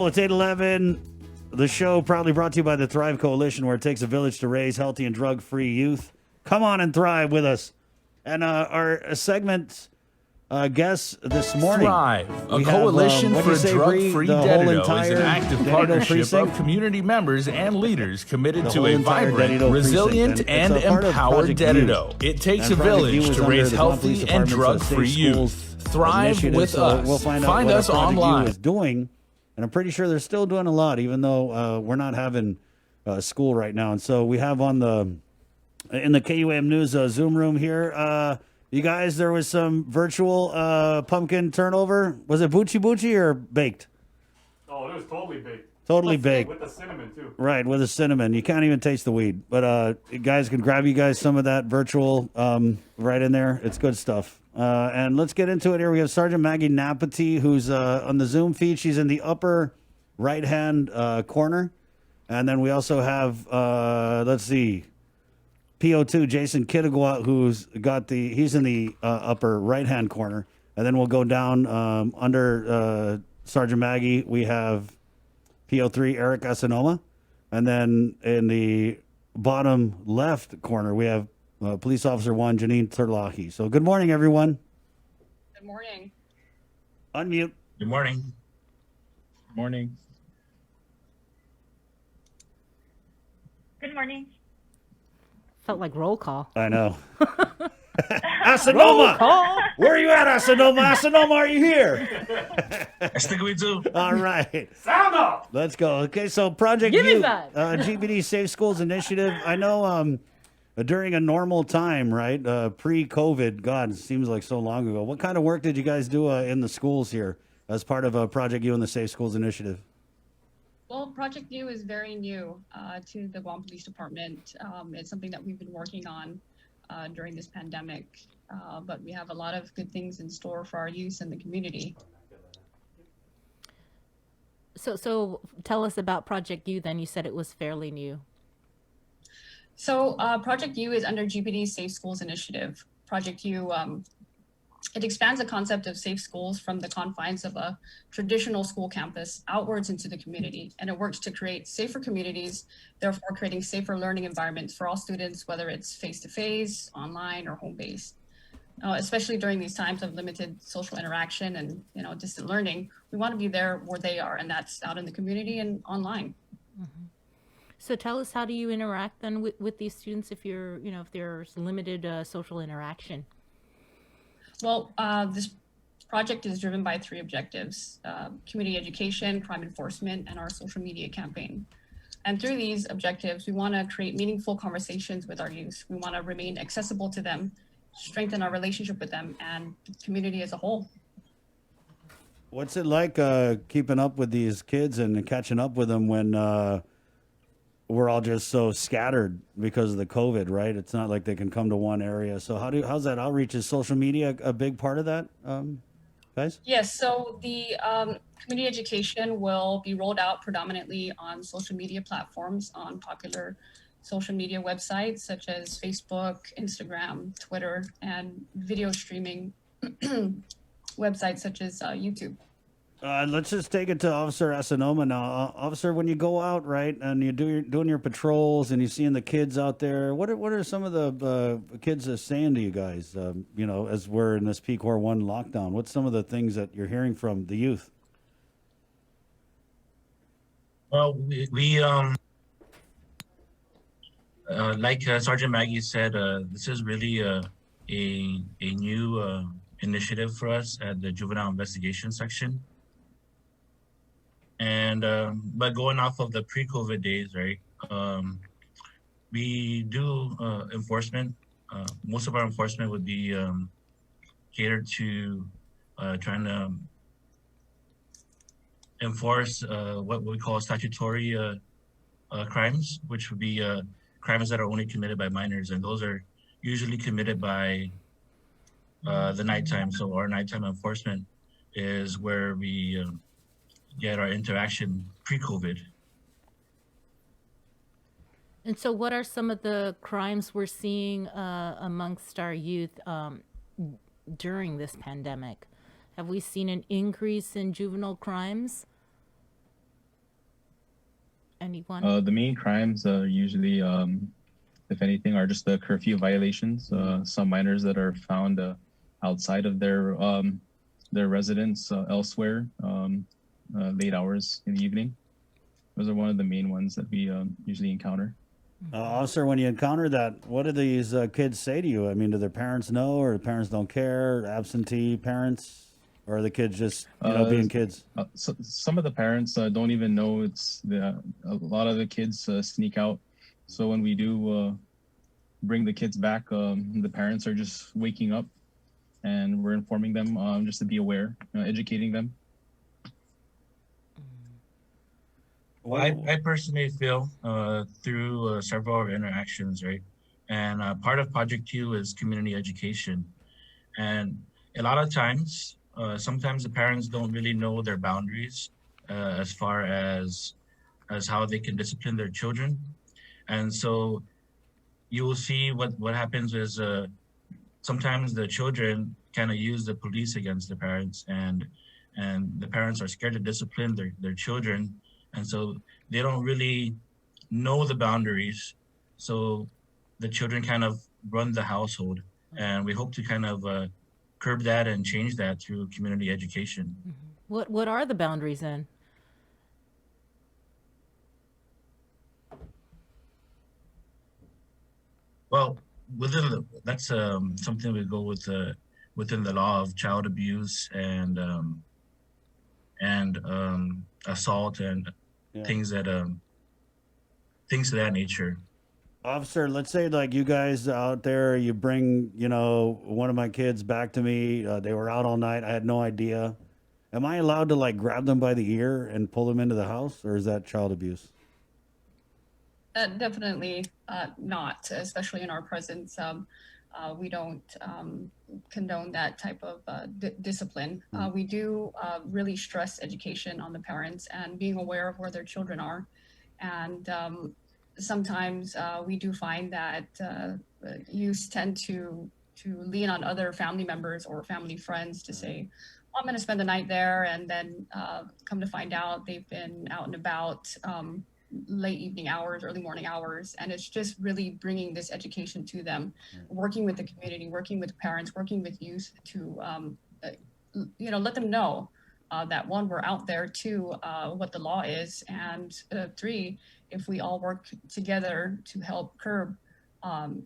Well, it's 8:11. The show proudly brought to you by the Thrive Coalition, where it takes a village to raise healthy and drug-free youth. Come on and thrive with us. And our segment guests this morning. Thrive, a we coalition have, for Bree? drug-free The whole Dedido, is entire an active Dedido partnership precinct? of community members and leaders committed The to whole a entire vibrant, Dedido resilient, precinct. and It's a part of empowered Project U. Dedido. It takes And a Project U village is to under raise the Police healthy and Department's, drug-free Safe youth. Schools Thrive initiative. with So us. We'll find Find out what us Project online. U is doing. And I'm pretty sure they're still doing a lot, even though we're not having school right now. And so we have in the KUAM News Zoom room here, you guys, there was some virtual pumpkin turnover. Was it Bucci or baked? Oh, it was totally baked. Totally baked. With the cinnamon, too. Right, with the cinnamon. You can't even taste the weed. But guys can grab you guys some of that virtual right in there. It's good stuff. And let's get into it here. We have Sergeant Maggie Napati, who's on the Zoom feed. She's in the upper right-hand corner. And then we also have, let's see, PO2 Jason Kittigwa, he's in the upper right-hand corner. And then we'll go down under Sergeant Maggie. We have PO3 Eric Asanoma. And then in the bottom left corner, we have Police Officer 1 Janine Terlahi. So good morning, everyone. Good morning. Unmute. Good morning. Morning. Good morning. Felt like roll call. I know. Asanoma! Where are you at, Asanoma? Asanoma, are you here? I think we do. All right. Sound off! Let's go. Okay, so Project Give me U, that. GPD Safe Schools Initiative. I know during a normal time, right, pre-COVID, God, it seems like so long ago. What kind of work did you guys do in the schools here as part of Project U and the Safe Schools Initiative? Well, Project U is very new to the Guam Police Department. It's something that we've been working on during this pandemic, but we have a lot of good things in store for our youth and the community. So tell us about Project U then. You said it was fairly new. So Project U is under GPD's Safe Schools Initiative. Project U, it expands the concept of safe schools from the confines of a traditional school campus outwards into the community, and it works to create safer communities, therefore creating safer learning environments for all students, whether it's face-to-face, online, or home-based. Especially during these times of limited social interaction and distant learning, we want to be there where they are, and that's out in the community and online. Mm-hmm. So tell us, how do you interact then with these students if if there's limited social interaction? Well, this project is driven by 3 objectives: community education, crime enforcement, and our social media campaign. And through these objectives, we want to create meaningful conversations with our youth. We want to remain accessible to them, strengthen our relationship with them and the community as a whole. What's it like keeping up with these kids and catching up with them when we're all just so scattered because of the COVID, right? It's not like they can come to one area. So how's that outreach? Is social media a big part of that, guys? Yes, so the community education will be rolled out predominantly on social media platforms, on popular social media websites such as Facebook, Instagram, Twitter, and video streaming websites such as YouTube. Let's just take it to Officer Asanoma now. Officer, when you go out, right, and you're doing your patrols and you're seeing the kids out there, what are some of the kids saying to you guys, as we're in this PCOR 1 lockdown? What's some of the things that you're hearing from the youth? Well, we like Sergeant Maggie said, this is really a new initiative for us at the Juvenile Investigation Section. And but going off of the pre-COVID days, right? We do enforcement. Most of our enforcement would be catered to trying to enforce what we call statutory crimes, which would be crimes that are only committed by minors, and those are usually committed by the nighttime. So our nighttime enforcement is where we get our interaction pre-COVID. And so what are some of the crimes we're seeing amongst our youth during this pandemic? Have we seen an increase in juvenile crimes? 91? The main crimes usually, if anything, are just the curfew violations. Some minors that are found outside of their residence elsewhere, late hours in the evening. Those are one of the main ones that we usually encounter. Officer, when you encounter that, what do these kids say to you? I mean, do their parents know, or the parents don't care? Absentee parents, or are the kids just being kids? So, some of the parents don't even know it's a lot of the kids sneak out. So when we do bring the kids back, the parents are just waking up, and we're informing them just to be aware, educating them. Well, I personally feel through several interactions, right? And part of Project U is community education. And a lot of times, sometimes the parents don't really know their boundaries as far as how they can discipline their children. And so you will see what happens is sometimes the children kind of use the police against the parents, and the parents are scared to discipline their children. And so they don't really know the boundaries. So the children kind of run the household. And we hope to kind of curb that and change that through community education. What are the boundaries then? Well, that's something we go with within the law of child abuse and assault and things of that nature. Officer, let's say like you guys out there, you bring, one of my kids back to me. They were out all night. I had no idea. Am I allowed to like grab them by the ear and pull them into the house, or is that child abuse? Definitely not, especially in our presence. We don't condone that type of discipline. We do really stress education on the parents and being aware of where their children are. And sometimes we do find that youth tend to lean on other family members or family friends to say, I'm going to spend the night there, and then come to find out they've been out and about late evening hours, early morning hours. And it's just really bringing this education to them, working with the community, working with parents, working with youth to, let them know that one, we're out there, two, what the law is, and three, if we all work together to help curb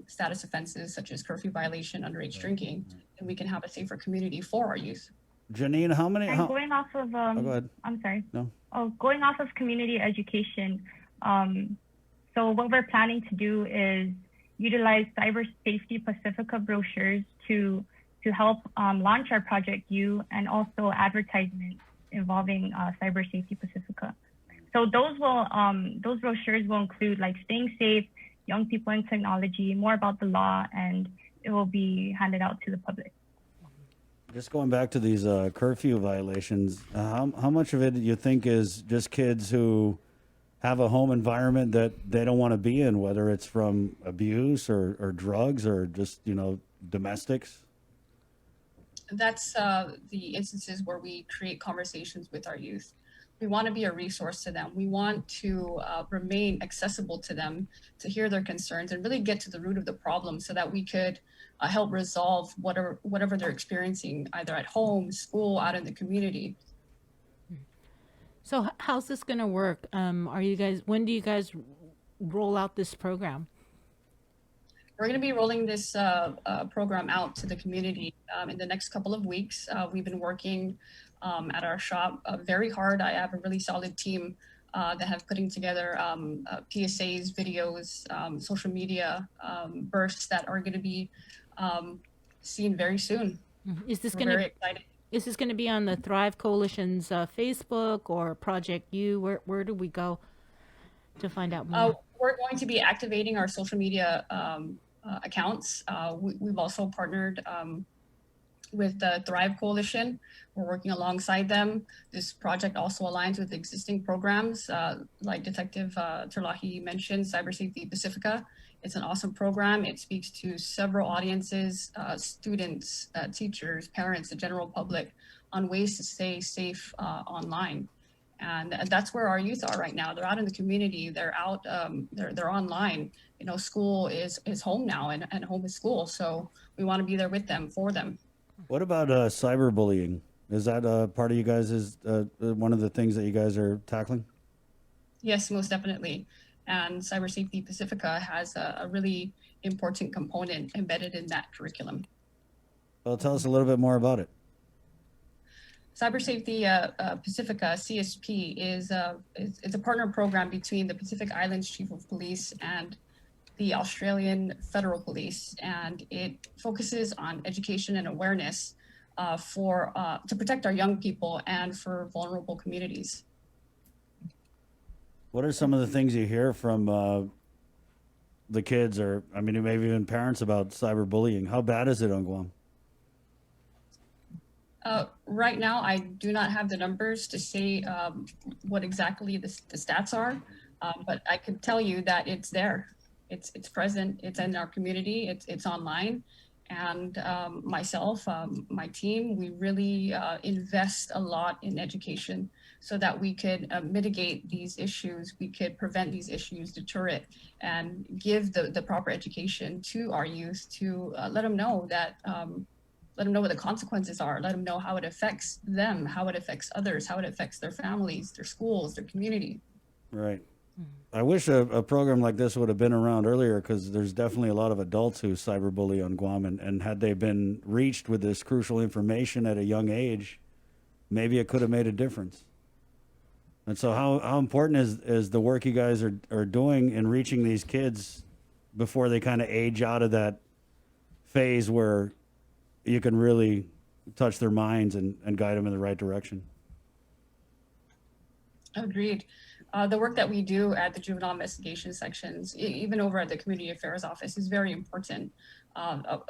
status offenses such as curfew violation, underage drinking, then we can have a safer community for our youth. Janine, how many? And going off of, go ahead. I'm sorry. No. Oh, going off of community education. So what we're planning to do is utilize Cyber Safety Pacifica brochures to help launch our Project U, and also advertisements involving Cyber Safety Pacifica. So those brochures will include like staying safe, young people in technology, more about the law, and it will be handed out to the public. Just going back to these curfew violations, how much of it do you think is just kids who have a home environment that they don't want to be in, whether it's from abuse or drugs or just, domestics? That's the instances where we create conversations with our youth. We want to be a resource to them. We want to remain accessible to them, to hear their concerns and really get to the root of the problem so that we could help resolve whatever they're experiencing, either at home, school, out in the community. So how's this going to work? When do you guys roll out this program? We're going to be rolling this program out to the community in the next couple of weeks. We've been working at our shop very hard. I have a really solid team that have putting together PSAs, videos, social media bursts that are going to be seen very soon. Is this We're very excited. Is this going to be on the Thrive Coalition's Facebook or Project U? Where do we go to find out more? We're going to be activating our social media accounts. We've also partnered with the Thrive Coalition. We're working alongside them. This project also aligns with existing programs like Detective Terlahi mentioned, Cyber Safety Pacifica. It's an awesome program. It speaks to several audiences, students, teachers, parents, the general public on ways to stay safe online. And that's where our youth are right now. They're out in the community. They're out. They're online. You know, school is home now, and home is school. So we want to be there with them, for them. What about cyberbullying? Is that part of you guys? Is one of the things that you guys are tackling? Yes, most definitely. And Cyber Safety Pacifica has a really important component embedded in that curriculum. Well, tell us a little bit more about it. Cyber Safety Pacifica (CSP) is it's a partner program between the Pacific Islands Chief of Police and the Australian Federal Police, and it focuses on education and awareness to protect our young people and for vulnerable communities. What are some of the things you hear from the kids, or I mean, maybe even parents, about cyberbullying? How bad is it on Guam? Right now, I do not have the numbers to say what exactly the stats are, but I can tell you that it's there. It's present. It's in our community. It's online, and myself, my team, we really invest a lot in education so that we could mitigate these issues. We could prevent these issues, deter it, and give the proper education to our youth to let them know that. Let them know what the consequences are. Let them know how it affects them, how it affects others, how it affects their families, their schools, their community. Right. I wish a program like this would have been around earlier, because there's definitely a lot of adults who cyberbully on Guam, and had they been reached with this crucial information at a young age, maybe it could have made a difference. And so how important is the work you guys are doing in reaching these kids before they kind of age out of that phase where you can really touch their minds and guide them in the right direction? Agreed. The work that we do at the juvenile investigation sections, even over at the community affairs office, is very important.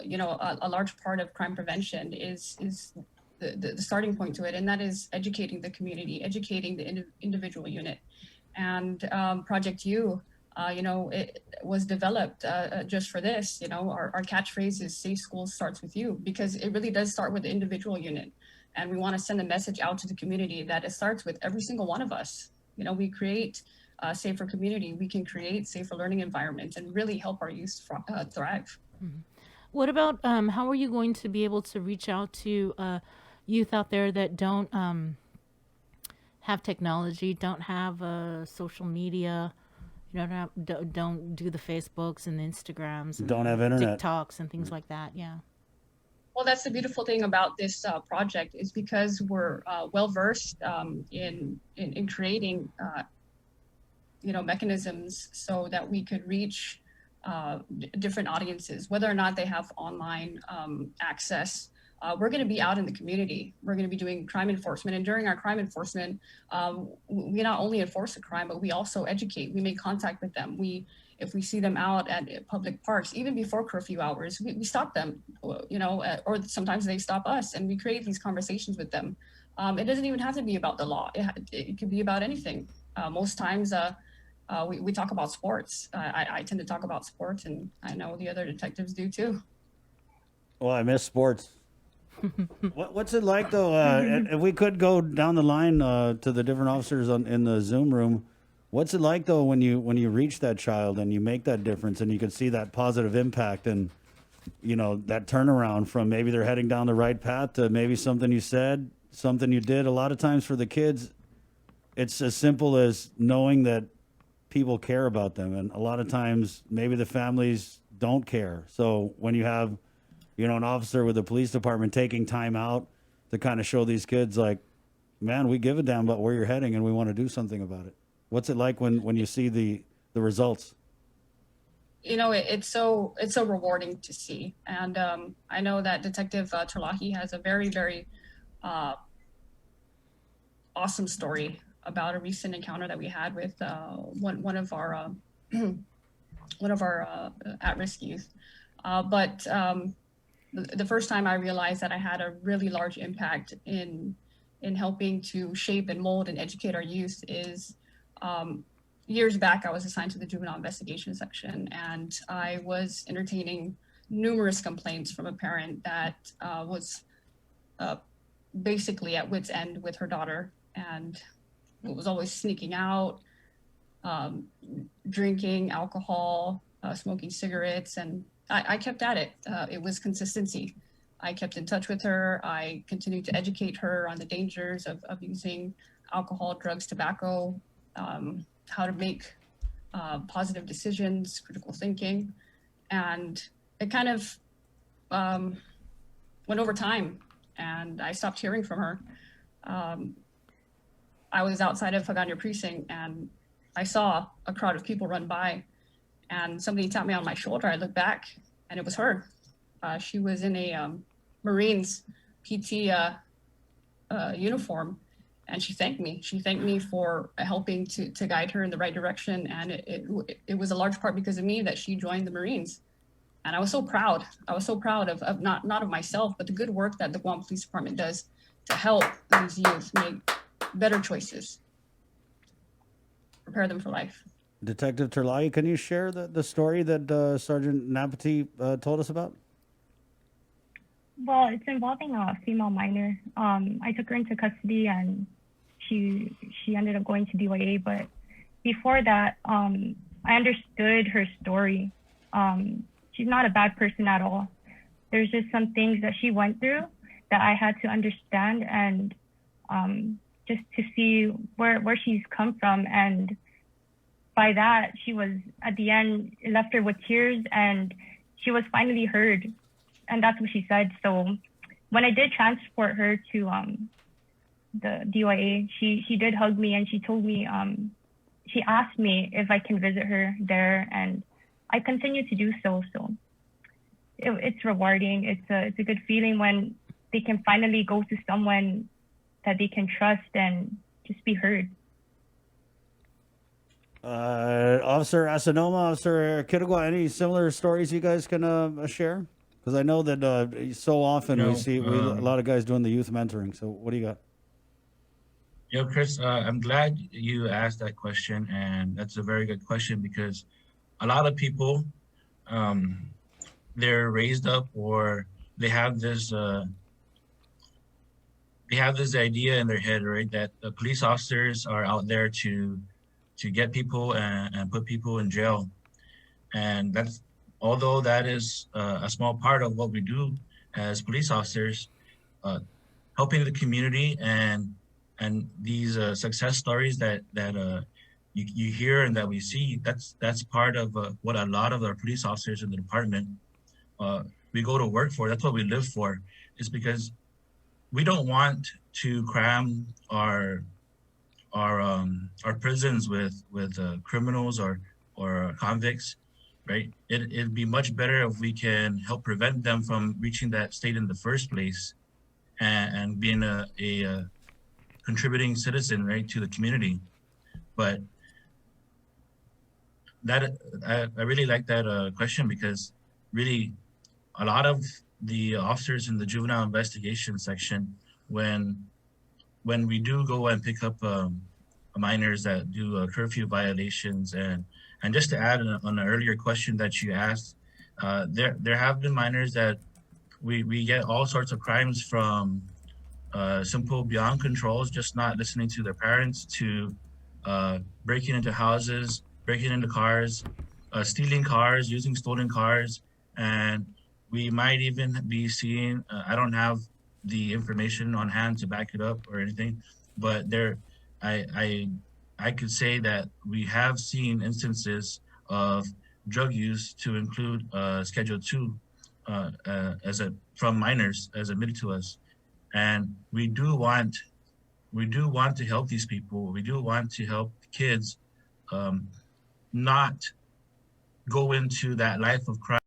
You know, a large part of crime prevention is the starting point to it, and that is educating the community, educating the individual unit. And Project U, you know, it was developed just for this. You know, our catchphrase is "Safe Schools Starts with You," because it really does start with the individual unit. And we want to send a message out to the community that it starts with every single one of us. You know, we create a safer community. We can create safer learning environments and really help our youth thrive. Mm-hmm. What about how are you going to be able to reach out to youth out there that don't have technology, don't have social media, don't do the Facebooks and the Instagrams, and don't have internet, TikToks and things like that? Yeah. Well, that's the beautiful thing about this project, is because we're well versed in creating, you know, mechanisms so that we could reach different audiences, whether or not they have online access. We're going to be out in the community. We're going to be doing crime enforcement, and during our crime enforcement, we not only enforce the crime, but we also educate. We make contact with them. If we see them out at public parks, even before curfew hours, we stop them, you know, or sometimes they stop us, and we create these conversations with them. It doesn't even have to be about the law. It could be about anything. Most times we talk about sports. I tend to talk about sports, and I know the other detectives do too. Well, I miss sports. What's it like, though? If we could go down the line to the different officers in the Zoom room, what's it like, though, when you reach that child and you make that difference, and you can see that positive impact, and you know, that turnaround from maybe they're heading down the right path to maybe something you said, something you did. A lot of times for the kids, it's as simple as knowing that people care about them, and a lot of times maybe the families don't care. So when you have, you know, an officer with the police department taking time out to kind of show these kids, like, man, we give a damn about where you're heading and we want to do something about it. What's it like when you see the results? You know, it's so rewarding to see. And I know that Detective Terlahi has a very, very awesome story about a recent encounter that we had with one of our at-risk youth. But the first time I realized that I had a really large impact in helping to shape and mold and educate our youth is years back. I was assigned to the juvenile investigation section, and I was entertaining numerous complaints from a parent that was basically at wit's end with her daughter. And was always sneaking out, drinking alcohol, smoking cigarettes, and I kept at it. It was consistency. I kept in touch with her. I continued to educate her on the dangers of using alcohol, drugs, tobacco, how to make positive decisions, critical thinking. And it kind of went over time, and I stopped hearing from her. I was outside of Hagana precinct, and I saw a crowd of people run by, and somebody tapped me on my shoulder. I looked back, and it was her. She was in a Marines PT uniform, and she thanked me. She thanked me for helping to guide her in the right direction, and it was a large part because of me that she joined the Marines. And I was so proud. I was so proud of not of myself, but the good work that the Guam Police Department does to help these youth make better choices, prepare them for life. Detective Terlai, can you share the story that Sergeant Napati told us about? Well, it's involving a female minor. I took her into custody, and she ended up going to DYA. But before that, I understood her story. She's not a bad person at all. There's just some things that she went through that I had to understand, and just to see where she's come from. And by that, she was, at the end, it left her with tears, and she was finally heard. And that's what she said. So when I did transport her to the DYA, she did hug me, and she told me, she asked me if I can visit her there, and I continue to do so. So it's rewarding. It's a good feeling when they can finally go to someone that they can trust and just be heard. Officer Asanoma, Officer Kitagwa, any similar stories you guys can share? Because I know that so often we see a lot of guys doing the youth mentoring. So what do you got? Yeah, Chris, I'm glad you asked that question, and that's a very good question because a lot of people, they're raised up, or they have this idea in their head, right, that the police officers are out there to get people and put people in jail, and that's, although that is a small part of what we do as police officers, helping the community and these success stories that you hear and that we see, that's part of what a lot of our police officers in the department we go to work for. That's what we live for. Is because we don't want to cram our prisons with criminals or convicts, right? It'd be much better if we can help prevent them from reaching that state in the first place, and being a contributing citizen, right, to the community. But that I really like that question, because really a lot of the officers in the juvenile investigation section, when we do go and pick up minors that do curfew violations, and just to add on an earlier question that you asked, there have been minors that we get all sorts of crimes from simple beyond controls, just not listening to their parents, to breaking into houses, breaking into cars, stealing cars, using stolen cars, and we might even be seeing, I don't have the information on hand to back it up or anything, but I could say that we have seen instances of drug use to include Schedule 2 from minors as admitted to us. And we do want to help these people. We do want to help kids not go into that life of crime.